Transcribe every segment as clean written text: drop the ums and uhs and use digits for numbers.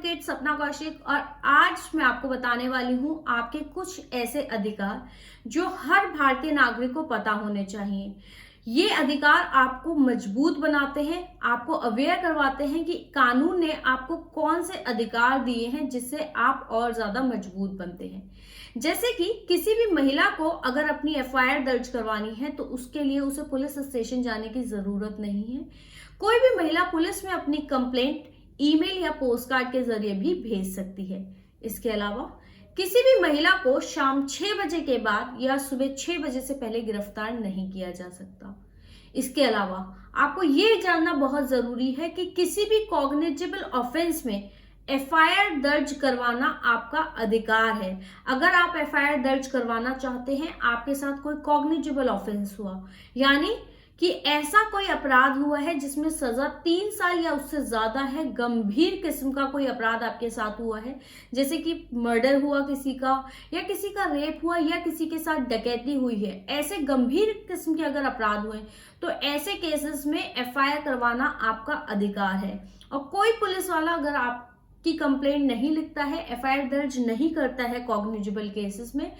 Advocate सपना कौशिक और आज मैं आपको बताने वाली हूं आपके कुछ ऐसे अधिकार जो हर भारतीय नागरिक को पता होने चाहिए। ये अधिकार आपको मजबूत बनाते हैं, आपको अवेयर करवाते हैं कि कानून ने आपको कौन से अधिकार दिए हैं जिससे आप और ज्यादा मजबूत बनते हैं। जैसे कि किसी भी महिला को अगर अपनी एफआईआर दर्ज करवानी है तो उसके लिए उसे पुलिस स्टेशन जाने की जरूरत नहीं है। कोई भी महिला पुलिस में अपनी कंप्लेंट ईमेल या पोस्टकार्ड के जरिए भी भेज सकती है। इसके अलावा किसी भी महिला को शाम 6 बजे के बाद या सुबह 6 बजे से पहले गिरफ्तार नहीं किया जा सकता। इसके अलावा आपको ये जानना बहुत जरूरी है कि किसी भी कॉग्निजेबल ऑफेंस में एफआईआर दर्ज करवाना आपका अधिकार है। अगर आप एफआईआर दर्ज करवाना चाहते हैं, आपके साथ कोई कॉग्निजेबल ऑफेंस हुआ, यानी कि ऐसा कोई अपराध हुआ है जिसमें सजा 3 साल या उससे ज्यादा है, गंभीर किस्म का कोई अपराध आपके साथ हुआ है, जैसे कि मर्डर हुआ किसी का, या किसी का रेप हुआ, या किसी के साथ डकैती हुई है, ऐसे गंभीर किस्म के अगर अपराध हुए तो ऐसे केसेस में एफआईआर करवाना आपका अधिकार है। और कोई पुलिस वाला अगर आपकी कंप्लेंट नहीं लिखता है, एफआईआर दर्ज नहीं करता है कॉग्निजेबल केसेस में,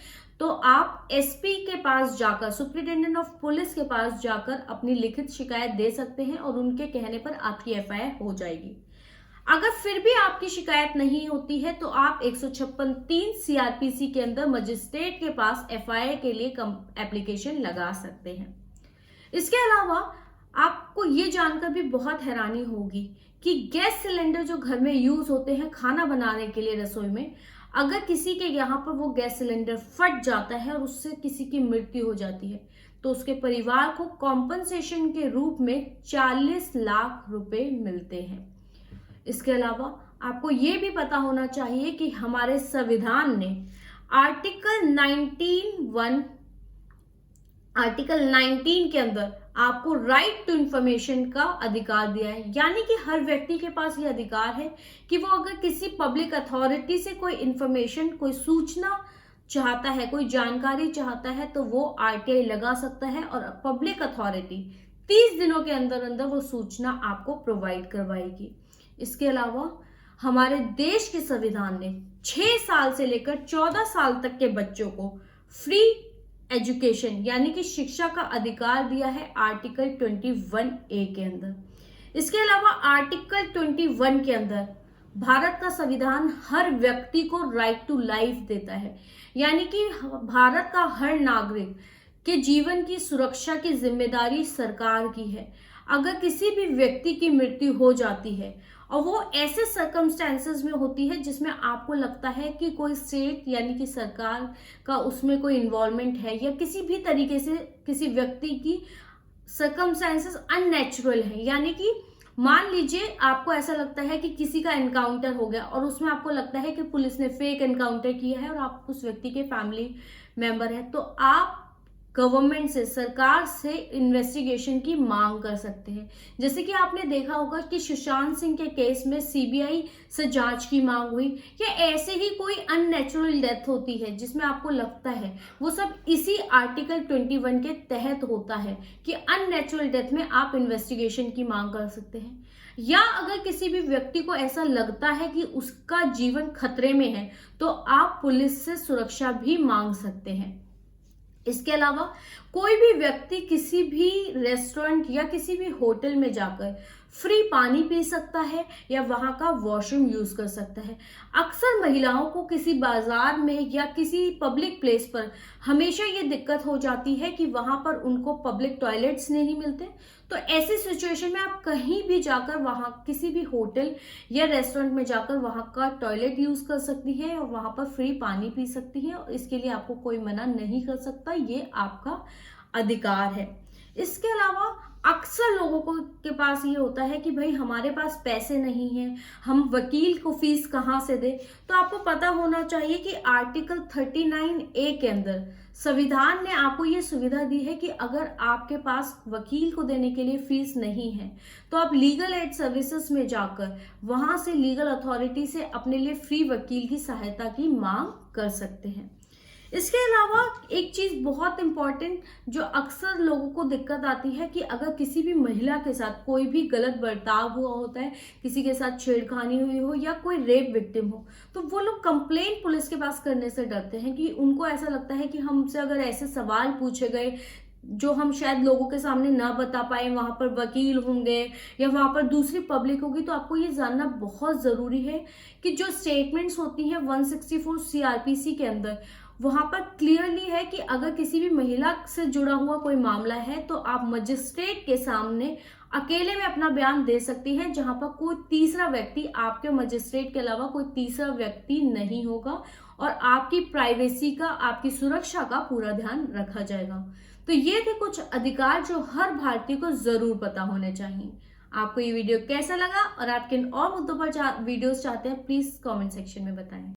तो आप एसपी के पास जाकर, सुप्रिंटेंडेंट ऑफ पुलिस के पास जाकर अपनी लिखित शिकायत दे सकते हैं और उनके कहने पर आपकी एफआईआर हो जाएगी। अगर फिर भी आपकी शिकायत नहीं होती है तो आप 156(3) सीआरपीसी के अंदर मजिस्ट्रेट के पास एफआईआर के लिए एप्लीकेशन लगा सकते हैं। इसके अलावा आपको ये जानकर भी बहुत हैरानी होगी कि गैस सिलेंडर जो घर में यूज होते हैं खाना बनाने के लिए रसोई में, अगर किसी के यहाँ पर वो गैस सिलेंडर फट जाता है और उससे किसी की मृत्यु हो जाती है तो उसके परिवार को कॉम्पनसेशन के रूप में 40 लाख रुपए मिलते हैं। इसके अलावा आपको ये भी पता होना चाहिए कि हमारे संविधान ने आर्टिकल 19 के अंदर आपको राइट टू इंफॉर्मेशन का अधिकार दिया है, यानी कि हर व्यक्ति के पास ये अधिकार है कि वो अगर किसी पब्लिक अथॉरिटी से कोई इंफॉर्मेशन, कोई सूचना चाहता है, कोई जानकारी चाहता है तो वो आरटीआई लगा सकता है और पब्लिक अथॉरिटी 30 दिनों के अंदर अंदर वो सूचना आपको प्रोवाइड करवाएगी। इसके अलावा हमारे देश के संविधान ने 6 साल से लेकर 14 साल तक के बच्चों को फ्री एजुकेशन यानी कि शिक्षा का अधिकार दिया है आर्टिकल 21A के अंदर। इसके अलावा आर्टिकल 21 के अंदर भारत का संविधान हर व्यक्ति को राइट टू लाइफ देता है, यानी कि भारत का हर नागरिक के जीवन की सुरक्षा की जिम्मेदारी सरकार की है। अगर किसी भी व्यक्ति की मृत्यु हो जाती है और वो ऐसे सर्कमस्टेंसेस में होती है जिसमें आपको लगता है कि कोई स्टेट यानी कि सरकार का उसमें कोई इन्वॉल्वमेंट है या किसी भी तरीके से किसी व्यक्ति की सर्कमस्टेंसेस अननेचुरल है, यानी कि मान लीजिए आपको ऐसा लगता है कि किसी का एनकाउंटर हो गया और उसमें आपको लगता है कि पुलिस ने फेक एनकाउंटर किया है और आप उस व्यक्ति के फैमिली मेंबर है, तो आप गवर्नमेंट से, सरकार से इन्वेस्टिगेशन की मांग कर सकते हैं। जैसे कि आपने देखा होगा कि सुशांत सिंह के केस में सीबीआई से जांच की मांग हुई, या ऐसे ही कोई अननेचुरल डेथ होती है जिसमें आपको लगता है, वो सब इसी आर्टिकल 21 के तहत होता है कि अननेचुरल डेथ में आप इन्वेस्टिगेशन की मांग कर सकते हैं। या अगर किसी भी व्यक्ति को ऐसा लगता है कि उसका जीवन खतरे में है तो आप पुलिस से सुरक्षा भी मांग सकते हैं। इसके अलावा कोई भी व्यक्ति किसी भी रेस्टोरेंट या किसी भी होटल में जाकर फ्री पानी पी सकता है या वहां का वॉशरूम यूज कर सकता है। अक्सर महिलाओं को किसी बाजार में या किसी पब्लिक प्लेस पर हमेशा ये दिक्कत हो जाती है कि वहां पर उनको पब्लिक टॉयलेट्स नहीं मिलते, तो ऐसी सिचुएशन में आप कहीं भी जाकर वहां किसी भी होटल या रेस्टोरेंट में जाकर वहां का टॉयलेट यूज कर सकती है और वहां पर फ्री पानी पी सकती है और इसके लिए आपको कोई मना नहीं कर सकता, ये आपका अधिकार है। इसके अलावा अक्सर लोगों के पास ये होता है कि भाई हमारे पास पैसे नहीं हैं, हम वकील को फीस कहाँ से दें, तो आपको पता होना चाहिए कि आर्टिकल 39A के अंदर संविधान ने आपको ये सुविधा दी है कि अगर आपके पास वकील को देने के लिए फीस नहीं है तो आप लीगल एड सर्विसेज में जाकर वहां से लीगल अथॉरिटी से अपने लिए फ्री वकील की सहायता की मांग कर सकते हैं। इसके अलावा एक चीज बहुत इंपॉर्टेंट जो अक्सर लोगों को दिक्कत आती है कि अगर किसी भी महिला के साथ कोई भी गलत बर्ताव हुआ होता है, किसी के साथ छेड़खानी हुई हो या कोई रेप विक्टिम हो, तो वो लोग कंप्लेंट पुलिस के पास करने से डरते हैं कि उनको ऐसा लगता है कि हमसे अगर ऐसे सवाल पूछे गए जो हम शायद लोगों के सामने ना बता पाए, वहां पर वकील होंगे या वहां पर दूसरी पब्लिक होगी, तो आपको ये जानना बहुत जरूरी है कि जो स्टेटमेंट्स होती हैं 164 सीआरपीसी के अंदर, वहां पर क्लियरली है कि अगर किसी भी महिला से जुड़ा हुआ कोई मामला है तो आप मजिस्ट्रेट के सामने अकेले में अपना बयान दे सकती हैं, जहां पर कोई तीसरा व्यक्ति, आपके मजिस्ट्रेट के अलावा कोई तीसरा व्यक्ति नहीं होगा और आपकी प्राइवेसी का, आपकी सुरक्षा का पूरा ध्यान रखा जाएगा। तो ये थे कुछ अधिकार जो हर भारतीय को जरूर पता होने चाहिए। आपको ये वीडियो कैसा लगा और आप किन और मुद्दों पर वीडियोस चाहते हैं, प्लीज कमेंट सेक्शन में बताएं।